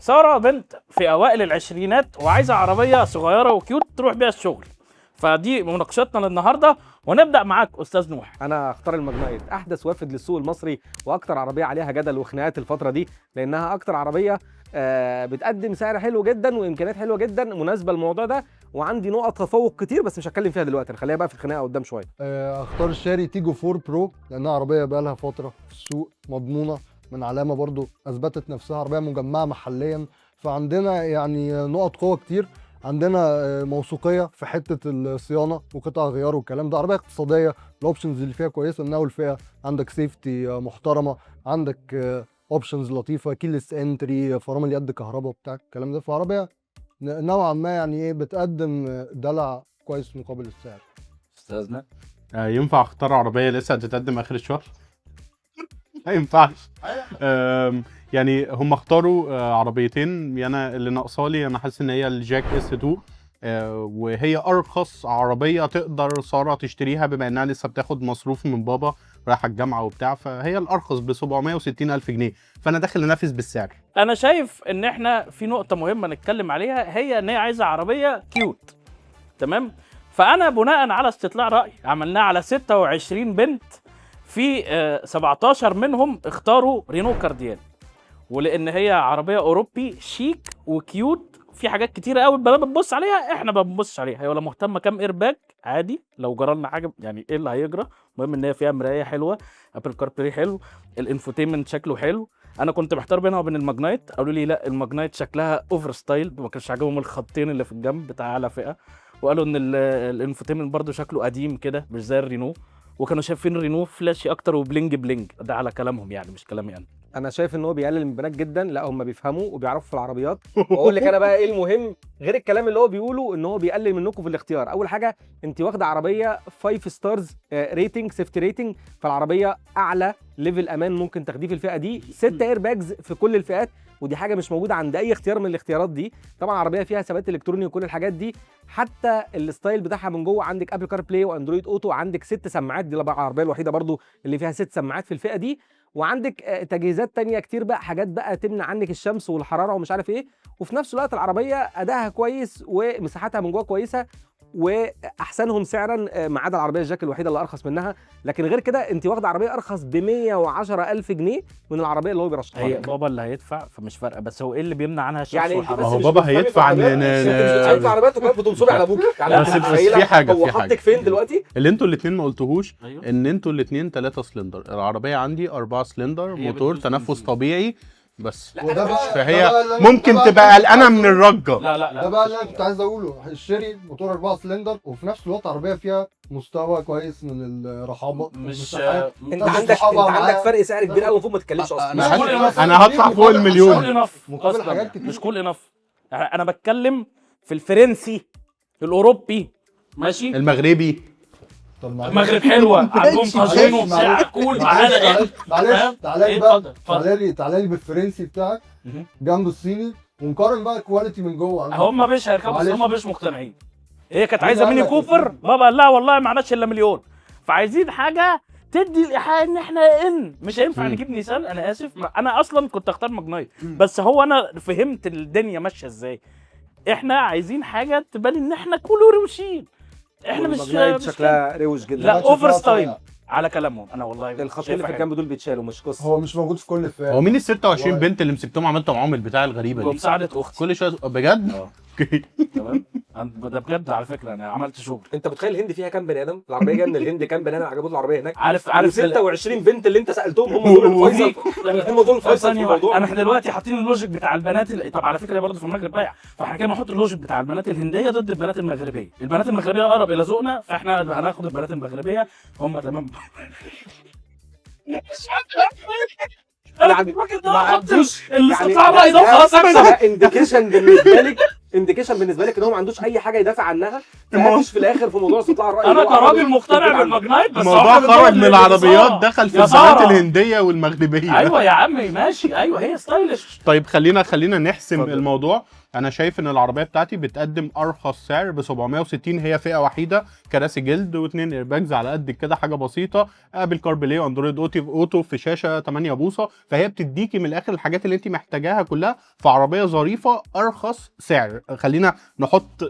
ساره بنت في اوائل العشرينات وعايزه عربيه صغيره وكيوت تروح بيها الشغل، فدي مناقشتنا للنهارده. ونبدا معاك استاذ نوح. انا اختار الماجنايت، احدث وافد للسوق المصري واكتر عربيه عليها جدل وخناقات الفتره دي، لانها اكتر عربيه بتقدم سعر حلو جدا وامكانيات حلوه جدا مناسبه للموضوع ده، وعندي نقط تفوق كتير بس مش هتكلم فيها دلوقتي، نخليها بقى في الخناقه قدام شويه. اختار الشاري تيجو 4 برو لانها عربيه بقى لها فتره في السوق، مضمونه من علامه، برضو اثبتت نفسها، عربيه مجمعه محليا، فعندنا يعني نقط قوه كتير. عندنا موثوقيه في حته الصيانه وقطع غيار والكلام ده. عربيه اقتصاديه، الاوبشنز اللي فيها كويسه من اول فئه، عندك سيفتي محترمه، عندك اوبشنز لطيفه، كيلس انتري، فرامل يد كهرباء بتاع الكلام ده. فعربيه نوعا ما يعني ايه بتقدم دلع كويس مقابل السعر. استاذنا ينفع اختار عربيه لسه هتتقدم اخر الشهر؟ ما ينفعش. يعني هم اختاروا عربيتين، انا اللي ناقصالي انا حاسس ان هي الجاك اس 2، وهي ارخص عربيه تقدر ساره تشتريها بما انها لسه بتاخد مصروف من بابا رايحه الجامعه وبتاع، فهي الارخص ب 760 الف جنيه، فانا داخل انافس بالسعر. انا شايف ان احنا في نقطه مهمه نتكلم عليها، هي ان هي عايزه عربيه كيوت، تمام؟ فانا بناء على استطلاع راي عملناه على 26 بنت، في 17 منهم اختاروا رينو كارديان، ولان هي عربيه اوروبي شيك وكيوت، في حاجات كتيره قوي البنات بتبص عليها، احنا ما بنبصش عليها. هي ولا مهتمه كام ايرباج، عادي لو جرى لنا حاجه يعني ايه اللي هيجرى، المهم ان هي فيها مرايه حلوه، ابل كاربلاي حلو، الانفوتينمنت شكله حلو. انا كنت محتار بينها وبين الماجنايت، قالوا لي لا الماجنايت شكلها اوفر ستايل، ما كانش عاجبهم الخطين اللي في الجنب بتاع اعلى فئه، وقالوا ان الانفوتينمنت برده شكله قديم كده مش زي الرينو، وكانوا شايفين الرينو فلاشي اكتر وبلينج بلينج، ده على كلامهم يعني مش كلامي انا شايف ان هو بيقلل من البنات جدا، لا هم بيفهموا وبيعرفوا في العربيات. واقول لك انا بقى ايه المهم غير الكلام اللي هو بيقوله، ان هو بيقلل منكم في الاختيار. اول حاجه انت واخده عربيه 5 ستارز ريتنج، سيفتي ريتنج، فالعربيه اعلى ليفل امان ممكن تاخديه في الفئه دي، 6 اير باجز في كل الفئات، ودي حاجه مش موجوده عند اي اختيار من الاختيارات دي. طبعا عربيه فيها ثبات الكتروني وكل الحاجات دي، حتى الستايل بتاعها من جوه عندك ابل كار بلاي واندرويد اوتو، عندك 6 سماعات، دي العربيه الوحيده برضو اللي فيها 6 سماعات في الفئه دي، وعندك تجهيزات تانية كتير بقى، حاجات بقى تمنع عنك الشمس والحراره ومش عارف ايه، وفي نفس الوقت العربيه ادائها كويس ومساحتها من جوه كويسه، واحسنهم سعرا ما عدا العربيه الجاك الوحيده اللي ارخص منها. لكن غير كده انت واخده عربيه ارخص ب 110,000 جنيه من العربيه اللي هو بيرشحها هي لك. بابا اللي هيدفع فمش فارقه، بس هو ايه اللي بيمنع عنها الشمس يعني والحراره؟ هو بابا هيدفع هيدفع عربيات وكمان بتنصبي على ابوك يعني. بس في حاجه، هو حطك فين دلوقتي اللي انتوا الاثنين ما قلتوهوش، أيوه. ان انتوا الاثنين 3 سلندر، العربيه عندي 4 سلندر، موتور تنفس طبيعي بس، وده بقى فهي ده بقى ممكن تبقى قلقانه من الرجه. لا ده بقى اللي انا كنت عايز اقوله. الشيري موتور 4 سلندر، وفي نفس الوقت عربيه فيها مستوى كويس من الرحابه، مش انت عندك فرق سعر كبير قوي، المفروض ما تتكلمش اصلا. انا هدفع فوق المليون مقابل حاجات كتير. مش كول انف، انا بتكلم في الفرنسي، الاوروبي، ماشي، المغربي. المغرب حلوه عندهم طاجين وبتاع كول معانا. معلش تعالى بقى، تعالى لي بالفرنسي بتاعك جنب الصيني، ونقارن بقى كواليتي من جوه. هم مش هيركبوا، هم مش مقتنعين. هي كانت عايزه ميني كوبر، بابا قال لها والله ما عندناش الا مليون، فعايزين حاجه تدي الايحاء ان احنا مش هينفع نجيب نيسان. انا اسف، انا اصلا كنت اختار ماجنايت، بس هو انا فهمت الدنيا ماشيه ازاي. احنا عايزين حاجه تبان ان احنا كول وروشين، احنا مش شكلها روش جدا، لا اوفر ستايل على كلامهم. انا والله الخطين اللي في الجنب دول بيتشالوا مش قصه. هو مش موجود في كل الفئات. هو مين ال 26 بنت اللي مسكتهم عملتوا معاهم البتاع الغريبه دي؟ بمساعده اختي كل شويه بجد؟ اوكي تمام. ده بجد على فكره انا عملت شغل. انت متخيل الهند فيها كام بني ادم؟ العربيه جايه من الهند، كام بني ادم عجبته العربيه هناك؟ عارف 26 بنت اللي انت سالتهم هم دول الفيصل، هم دول الفيصل في الموضوع. احنا دلوقتي حاطين اللوجيك بتاع البنات طب على فكره برضه في المغرب بايع، فاحنا كده نحط اللوجيك بتاع البنات الهنديه ضد البنات المغربيه. البنات المغربيه اقرب الى ذوقنا، فاحنا هناخد البنات المغربيه هم تمام. يعني ما عندوش الاستطلاع بقى ده خلاص انديكيشن بالنسبه لك ان هو ما عندوش اي حاجه يدافع عنها، فهمش في الاخر في موضوع استطلاع الراي. انا كراجل مقتنع بالماجنايت، بس الموضوع خرج من العربيات دخل في البنات الهنديه والمغربيه. ايوه يا عمي ماشي، ايوه هي ستايلش. طيب خلينا نحسم الموضوع. انا شايف ان العربيه بتاعتي بتقدم ارخص سعر ب 760. هي فئه وحيده، كراسي جلد واثنين ايرباجز على قد كده، حاجه بسيطه، ابل كار بلاي واندرويد اوتو في شاشه 8 بوصه. فهي بتديكي من الاخر الحاجات اللي انت محتاجاها كلها في عربيه ظريفه ارخص سعر. خلينا نحط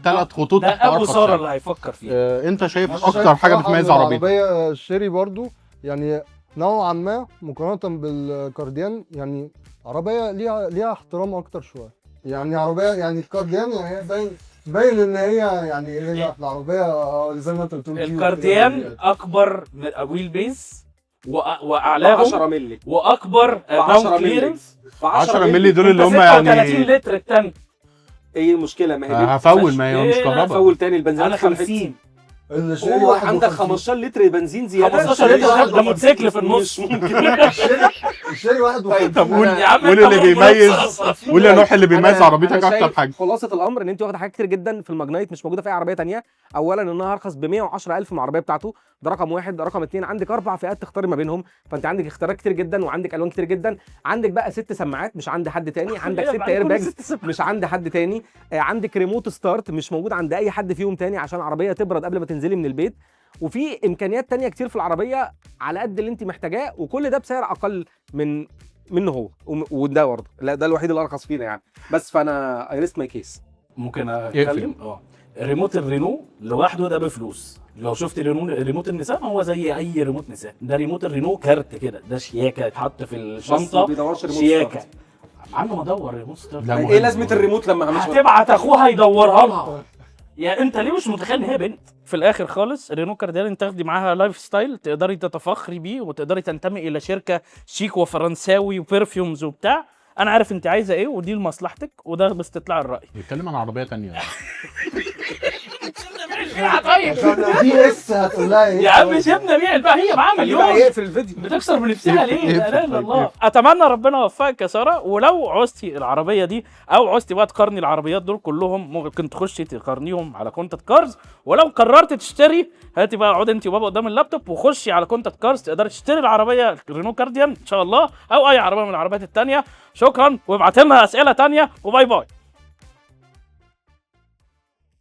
3 خطوط ده تحت ابو ارخص ساره سعر. اللي هيفكر فيه. انت شايف أنا شايف اكتر حاجه بصراحة بتميز إن عربيتك؟ العربية الشيري برضو يعني نوعا ما مقارنة بالكارديان، يعني عربية ليها احترام أكتر شوية. يعني عربية يعني الكارديان يعني هي باين إن هي يعني هي العربية زي ما أنت بتقول الكارديان اكبر من ويل بيس واعلاهم 10 مللي واكبر داون كليرنس. 10 مللي دول اللي هم 36 يعني لتر التانك. ايه المشكله؟ ما هي دي هفول، ما هي مش إيه، كهرباء. فول تاني البنزين انا 50 الشيري هو 51. عندك 15 لتر بنزين زياده. 15 لتر ده موتوسيكل في النص. الشيري 51. طب قول يا عم قول أنت اللي برضه بيميز، نص. قول يا نوح اللي بيميز أنا عربيتك شايف اكتر حاجه. خلاصه الامر ان انت واخده حاجات كتير جدا في الماجنايت مش موجوده في اي عربيه تانية. اولا انها ارخص ب 110,000 من العربيه بتاعته، ده رقم واحد. ده رقم اتنين، عندك 4 فئات تختاري ما بينهم، فانت عندك اختيارات كتير جدا وعندك الوان كتير جدا. عندك بقى 6 سماعات مش عند حد تاني، عندك 6 اير باجز مش عند حد تاني، عندك ريموت ستارت مش موجود عند اي حد فيهم تاني عشان العربيه تبرد قبل ما تنزلي من البيت. وفي امكانيات تانية كتير في العربيه على قد اللي انت محتاجاه، وكل ده بسعر اقل منه هو. وده برضه لا ده الوحيد اللي ارخص فينا يعني. بس فانا اي ريست ماي كيس. ممكن اتكلم؟ ريموت الرينو لوحده ده بفلوس. لو شفت ريموت النساء هو زي اي ريموت نساء. ده ريموت الرينو كارت كده، ده شياكه يتحط في الشنطه، شياكه. عم ادور ريموت ستارت. لا، ايه لازمه الريموت لما عملش هتبعت اخوها يدورها لها. يا انت ليه مش متخيل ان هي بنت؟ في الاخر خالص رينو كارديان انت تاخدي معاها لايف ستايل تقدري تتفخري بيه، وتقدري تنتمي الى شركه شيك وفرنساوي وبرفيومز وبتاع. انا عارف انت عايزه ايه ودي لمصلحتك، وده باستطلاع الراي. بيتكلم عن عربيه ثانيه. طيب دي اس هتقول لها ايه؟ يا عم سيبنا بيع بقى، هي معاها مليون يقفل الفيديو. بتكسر بنفسها ليه؟ لا اله الا اقفل. الله. اتمنى ربنا يوفقك يا ساره. ولو عوزتي العربيه دي او عوزتي بقى تقارني العربيات دول كلهم، ممكن تخشي تقارنيهم على كونتات كارز. ولو قررت تشتري، هاتي بقى اقعدي انت وبابا قدام اللابتوب وخشي على كونتات كارز، تقدري تشتري العربيه رينو كارديان ان شاء الله، او اي عربيه من العربيات الثانيه. شكرا، وابعت لنا اسئله ثانيه، وباي باي.